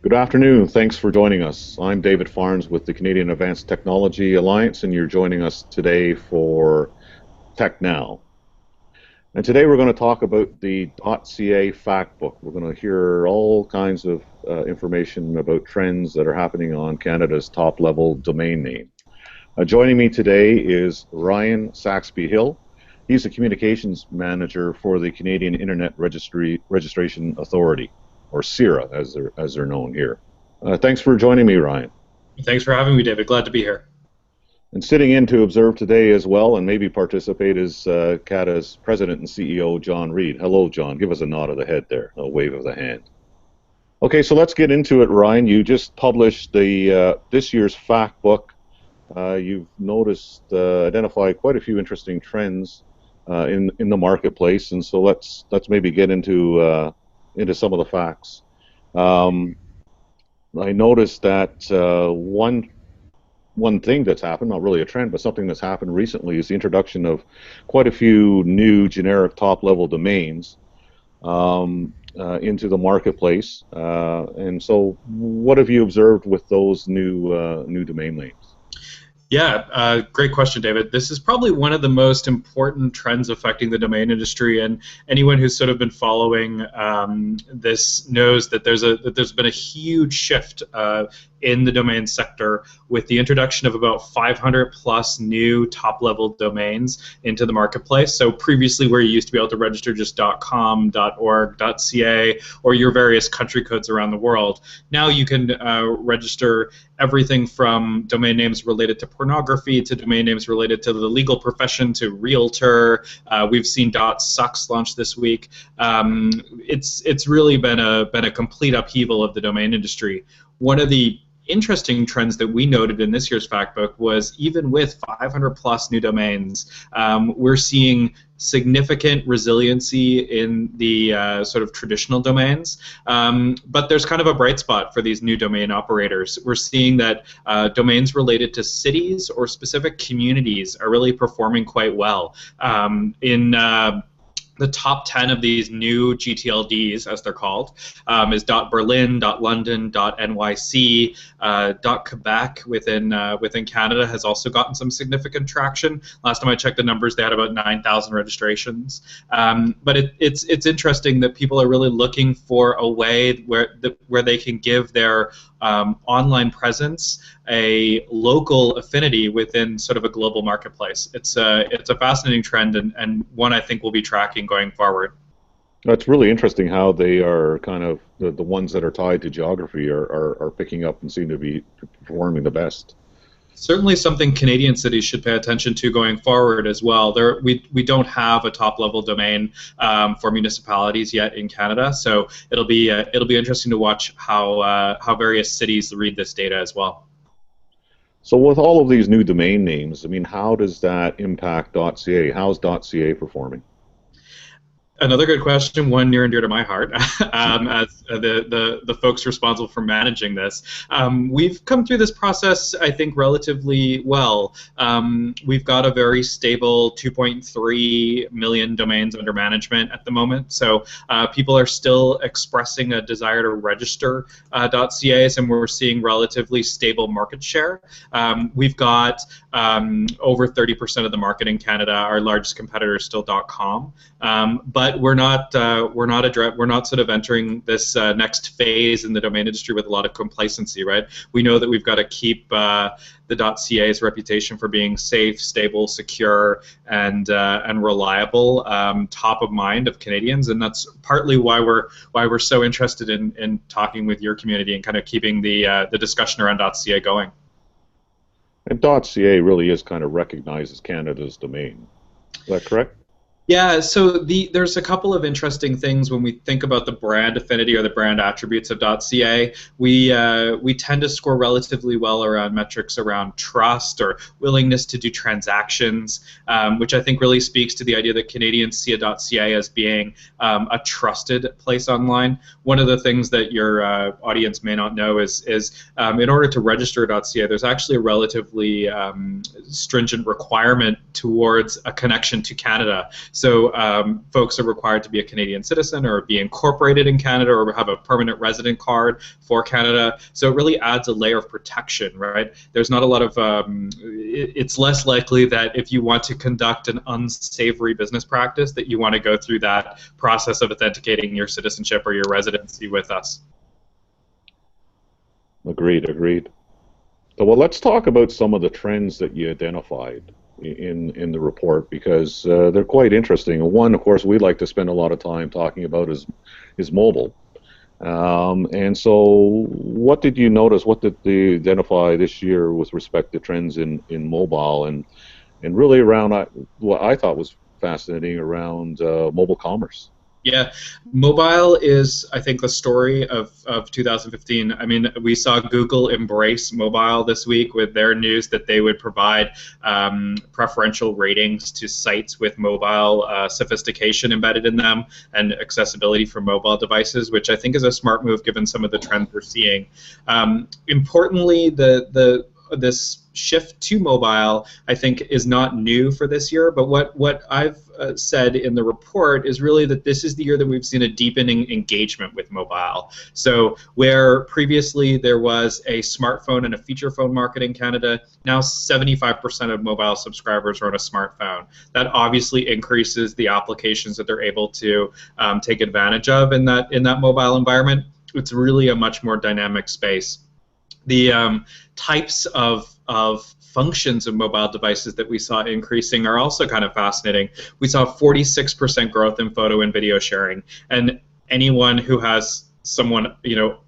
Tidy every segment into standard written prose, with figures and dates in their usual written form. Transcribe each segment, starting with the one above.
Good afternoon. Thanks for joining us. I'm David Farnes with the Canadian Advanced Technology Alliance, and you're joining us today for TechNOW. And today we're going to talk about the .ca Factbook. We're going to hear all kinds of information about trends that are happening on Canada's top-level domain name. Joining me today is Ryan Saxby Hill. He's the Communications Manager for the Canadian Internet Registration Authority, or CIRA, as they're known here. Thanks for joining me, Ryan. Thanks for having me, David. Glad to be here. And sitting in to observe today as well, and maybe participate, is CATA's President and CEO, John Reid. Hello, John. Give us a nod of the head there, a wave of the hand. Okay, so let's get into it, Ryan. You just published the this year's Factbook. You've identified quite a few interesting trends in the marketplace, and so let's maybe get into some of the facts. I noticed that one thing that's happened, not really a trend, but something that's happened recently, is the introduction of quite a few new generic top-level domains into the marketplace. And so, what have you observed with those new domain names? Yeah, great question, David. This is probably one of the most important trends affecting the domain industry, and anyone who's sort of been following this knows that there's been a huge shift in the domain sector with the introduction of about 500 plus new top-level domains into the marketplace. So previously, where you used to be able to register just .com, .org, .ca, or your various country codes around the world, now you can register everything from domain names related to pornography to domain names related to the legal profession to realtor. We've seen .sucks launch this week. It's really been a complete upheaval of the domain industry. One of the interesting trends that we noted in this year's Factbook was even with 500 plus new domains, we're seeing significant resiliency in the sort of traditional domains, but there's kind of a bright spot for these new domain operators. We're seeing that domains related to cities or specific communities are really performing quite well. The top 10 of these new GTLDs, as they're called, is .Berlin, .London, .NYC, .Quebec within Canada has also gotten some significant traction. Last time I checked the numbers, they had about 9,000 registrations. But it's interesting that people are really looking for a way where they can give their online presence a local affinity within sort of a global marketplace. It's a fascinating trend and one I think we'll be tracking going forward. It's really interesting how they are kind of the ones that are tied to geography are picking up and seem to be performing the best. Certainly something Canadian cities should pay attention to going forward as well. We don't have a top-level domain for municipalities yet in Canada, so it'll be interesting to watch how various cities read this data as well. So with all of these new domain names, I mean, how does that impact .ca? How's .ca performing? Another good question, one near and dear to my heart, as the folks responsible for managing this. We've come through this process, I think, relatively well. We've got a very stable 2.3 million domains under management at the moment, so people are still expressing a desire to register .cas, and we're seeing relatively stable market share. We've got over 30% of the market in Canada. Our largest competitor is still .com, but we're not sort of entering this next phase in the domain industry with a lot of complacency, right? We know that we've got to keep the .ca's reputation for being safe, stable, secure, and reliable top of mind of Canadians, and that's partly why we're so interested in talking with your community and kind of keeping the discussion around .ca going. And .ca really is kind of recognized as Canada's domain. Is that correct? Yeah, so there's a couple of interesting things when we think about the brand affinity or the brand attributes of .ca. We tend to score relatively well around metrics around trust or willingness to do transactions, which I think really speaks to the idea that Canadians see a .ca as being a trusted place online. One of the things that your audience may not know is in order to register .ca, there's actually a relatively stringent requirement towards a connection to Canada. So folks are required to be a Canadian citizen or be incorporated in Canada or have a permanent resident card for Canada. So it really adds a layer of protection, right? There's not a lot of, it's less likely that if you want to conduct an unsavory business practice that you want to go through that process of authenticating your citizenship or your residency with us. Agreed, agreed. So, well, let's talk about some of the trends that you identified in the report, because they're quite interesting. One, of course, we like to spend a lot of time talking about is mobile. And so, what did you notice? What did you identify this year with respect to trends in mobile and really around what I thought was fascinating around mobile commerce? Yeah, mobile is, I think, the story of 2015. I mean, we saw Google embrace mobile this week with their news that they would provide preferential ratings to sites with mobile sophistication embedded in them and accessibility for mobile devices, which I think is a smart move given some of the trends we're seeing. Importantly, this shift to mobile, I think, is not new for this year, but what I've said in the report is really that this is the year that we've seen a deepening engagement with mobile. So where previously there was a smartphone and a feature phone market in Canada, now 75% of mobile subscribers are on a smartphone. That obviously increases the applications that they're able to take advantage of in that mobile environment. It's really a much more dynamic space. The types of functions of mobile devices that we saw increasing are also kind of fascinating. We saw 46% growth in photo and video sharing, and anyone who has someone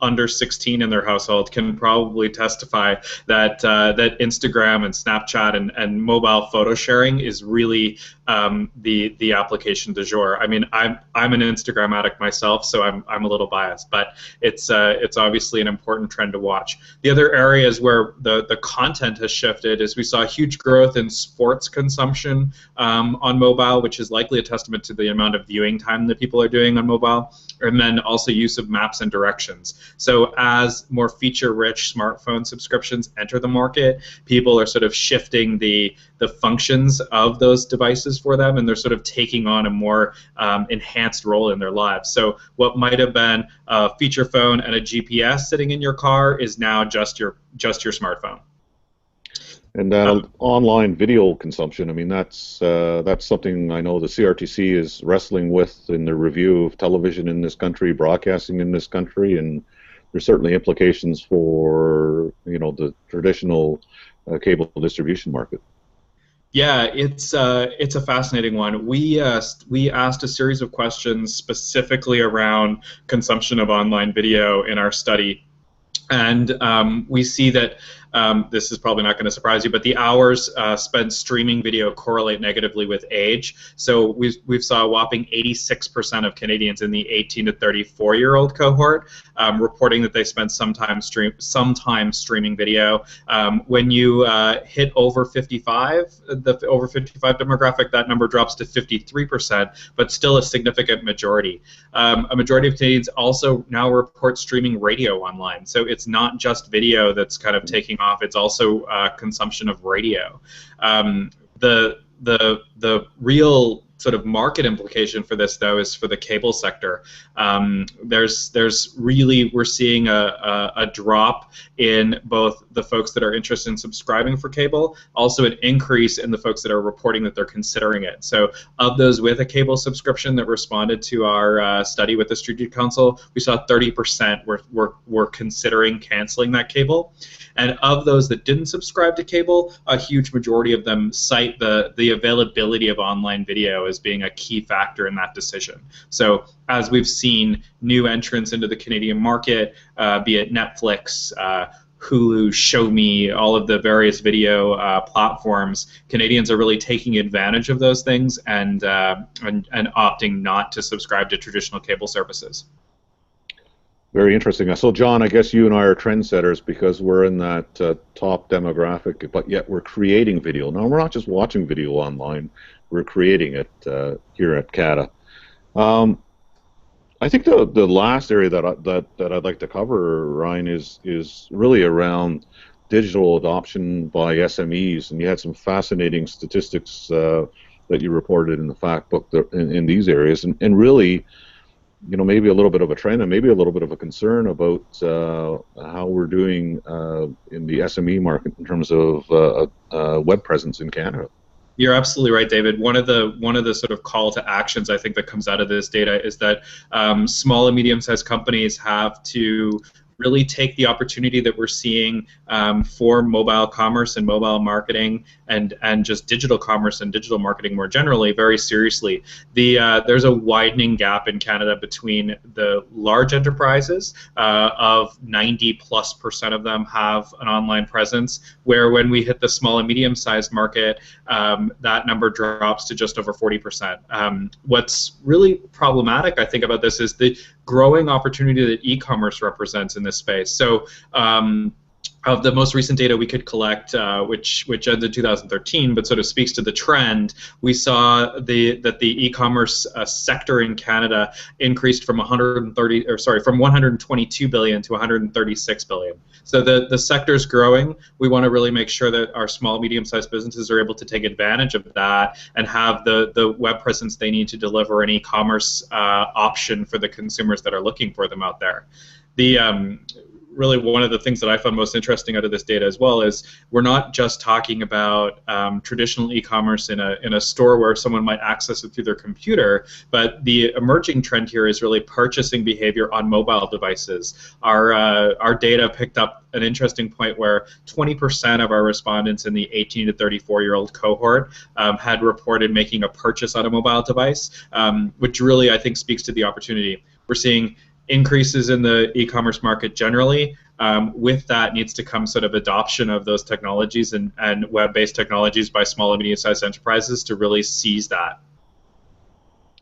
under 16 in their household can probably testify that that Instagram and Snapchat and mobile photo sharing is really the application du jour. I mean, I'm an Instagram addict myself, so I'm a little biased, but it's obviously an important trend to watch. The other areas where the content has shifted is we saw huge growth in sports consumption on mobile, which is likely a testament to the amount of viewing time that people are doing on mobile, and then also use of maps and directions. So as more feature-rich smartphone subscriptions enter the market, people are sort of shifting the functions of those devices for them, and they're sort of taking on a more enhanced role in their lives. So what might have been a feature phone and a GPS sitting in your car is now just your smartphone. And online video consumption, I mean, that's something I know the CRTC is wrestling with in the review of television in this country, broadcasting in this country, and there's certainly implications for the traditional cable distribution market. Yeah, it's a fascinating one. We asked a series of questions specifically around consumption of online video in our study, and we see that this is probably not going to surprise you, but the hours spent streaming video correlate negatively with age. So we've saw a whopping 86% of Canadians in the 18 to 34-year-old cohort reporting that they spent some time streaming video. When you hit over 55, the over 55 demographic, that number drops to 53%, but still a significant majority. A majority of Canadians also now report streaming radio online. So it's not just video that's kind of taking off. It's also consumption of radio. The real sort of market implication for this, though, is for the cable sector. There's really, we're seeing a drop in both the folks that are interested in subscribing for cable, also an increase in the folks that are reporting that they're considering it. So of those with a cable subscription that responded to our study with the Strategic Council, we saw 30% were considering canceling that cable. And of those that didn't subscribe to cable, a huge majority of them cite the availability of online video as being a key factor in that decision. So as we've seen new entrants into the Canadian market, be it Netflix, Hulu, ShowMe, all of the various video platforms, Canadians are really taking advantage of those things and opting not to subscribe to traditional cable services. Very interesting. So, John, I guess you and I are trendsetters because we're in that top demographic, but yet we're creating video. Now, we're not just watching video online, we're creating it here at CATA. I think the last area that I'd like to cover, Ryan, is really around digital adoption by SMEs, and you had some fascinating statistics that you reported in the fact book in these areas, and really, maybe a little bit of a trend and maybe a little bit of a concern about how we're doing in the SME market in terms of web presence in Canada. You're absolutely right, David. One of the sort of call to actions I think that comes out of this data is that small and medium-sized companies have to really take the opportunity that we're seeing for mobile commerce and mobile marketing and just digital commerce and digital marketing more generally very seriously. There's a widening gap in Canada between the large enterprises of 90+% of them have an online presence, where when we hit the small and medium-sized market, that number drops to just over 40%. What's really problematic, I think, about this is the growing opportunity that e-commerce represents in this space. So of the most recent data we could collect, which ended in 2013, but sort of speaks to the trend, we saw that the e-commerce sector in Canada increased from 122 billion to 136 billion. So the sector's growing. We want to really make sure that our small, medium-sized businesses are able to take advantage of that and have the web presence they need to deliver an e-commerce option for the consumers that are looking for them out there. Really, one of the things that I found most interesting out of this data as well is we're not just talking about traditional e-commerce in a store where someone might access it through their computer, but the emerging trend here is really purchasing behavior on mobile devices. Our data picked up an interesting point where 20% of our respondents in the 18 to 34-year-old cohort had reported making a purchase on a mobile device, which really, I think, speaks to the opportunity. We're seeing increases in the e-commerce market generally. With that needs to come sort of adoption of those technologies and web-based technologies by small and medium-sized enterprises to really seize that.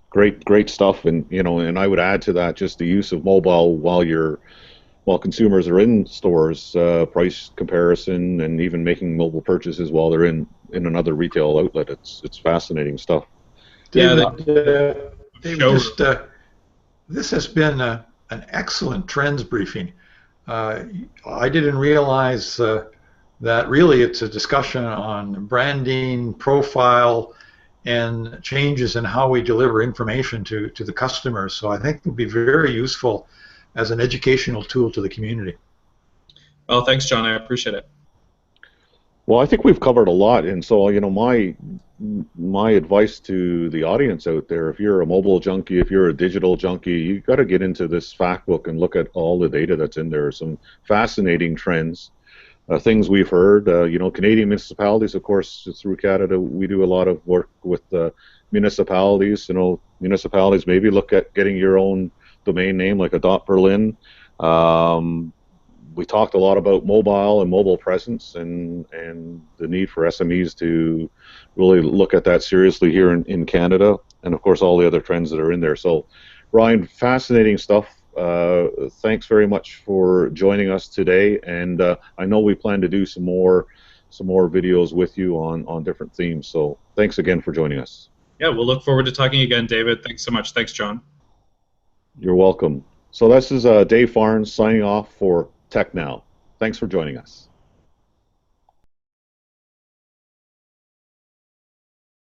Great stuff, and and I would add to that just the use of mobile while consumers are in stores, price comparison, and even making mobile purchases while they're in another retail outlet. It's fascinating stuff. David, this has been an excellent trends briefing. I didn't realize that really it's a discussion on branding, profile, and changes in how we deliver information to the customers. So I think it would be very useful as an educational tool to the community. Well, thanks, John. I appreciate it. Well, I think we've covered a lot, and so my advice to the audience out there: if you're a mobile junkie, if you're a digital junkie, you got to get into this fact book and look at all the data that's in there. Some fascinating trends, things we've heard. Canadian municipalities, of course, through CATA, we do a lot of work with municipalities. Municipalities maybe look at getting your own domain name, like a .berlin. We talked a lot about mobile and mobile presence and the need for SMEs to really look at that seriously here in Canada, and of course all the other trends that are in there. So Ryan, fascinating stuff. Thanks very much for joining us today, and I know we plan to do some more videos with you on different themes. So thanks again for joining us. Yeah, we'll look forward to talking again, David. Thanks so much. Thanks, John. You're welcome. So this is Dave Farnes signing off for TechNOW. Thanks for joining us.